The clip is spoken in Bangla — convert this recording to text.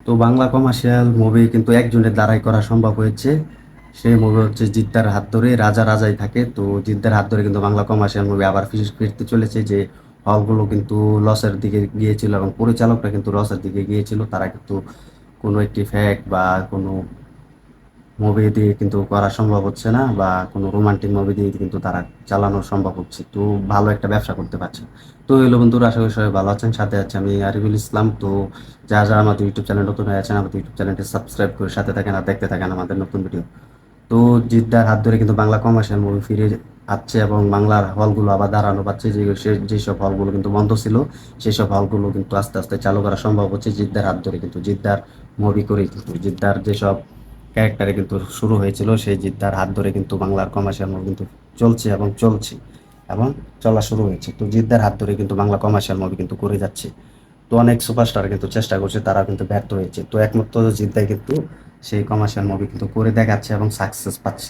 তো বাংলা কমার্শিয়াল মুভি কিন্তু একজনের দ্বারাই করা সম্ভব হয়েছে। সেই মুভি হচ্ছে জিদ্দার হাত ধরে, রাজা রাজাই থাকে। তো জিদ্দার হাত ধরে কিন্তু বাংলা কমার্শিয়াল মুভি আবার ফিরতে চলেছে। যে হলগুলো কিন্তু লসের দিকে গিয়েছিল এবং পরিচালকরা কিন্তু লসের দিকে গিয়েছিল, তারা কিন্তু কোনো একটি ফ্যাক্ট বা কোনো মুভি দিয়ে কিন্তু করা সম্ভব হচ্ছে না, বা কোনো রোমান্টিক মুভি দিয়ে কিন্তু তারা চালানো সম্ভব হচ্ছে। তো ভালো একটা ব্যবসা করতে পারছে। তো এলো বন্ধুরা, আশা করি সবাই ভালো আছেন। সাথে আছে আমি আরিফুল ইসলাম। তো যারা যারা আমাদের ইউটিউব চ্যানেল নতুন হয়ে আছেন, আমাদের ইউটিউব চ্যানেলটি সাবস্ক্রাইব করে সাথে থাকেন আর দেখতে থাকেন আমাদের নতুন ভিডিও। তো জিদ্দার হাত ধরে কিন্তু বাংলা কমার্শিয়াল মুভি ফিরে আসছে এবং বাংলার হলগুলো আবার দাঁড়ানো পাচ্ছে। যেসব হলগুলো কিন্তু বন্ধ ছিল, সেই সব হলগুলো কিন্তু আস্তে আস্তে চালু করা সম্ভব হচ্ছে জিদ্দার হাত ধরে। কিন্তু জিদ্দার মুভি করেই কিন্তু জিদ্দার যেসব ক্যারেক্টারে কিন্তু শুরু হয়েছিল, সেই জিদ্দার হাত ধরে কিন্তু বাংলার কমার্শিয়াল মুভি কিন্তু চলছে এবং চলছে এবং চলা শুরু হয়েছে। তো জিদ্দার হাত ধরে কিন্তু বাংলা কমার্শিয়াল মুভি কিন্তু করে যাচ্ছে। তো অনেক সুপারস্টার কিন্তু চেষ্টা করছে, তারা কিন্তু ব্যর্থ হয়েছে। তো একমাত্র জিদ্দাই কিন্তু সেই কমার্শিয়াল মুভি কিন্তু করে দেখাচ্ছে এবং সাকসেস পাচ্ছে।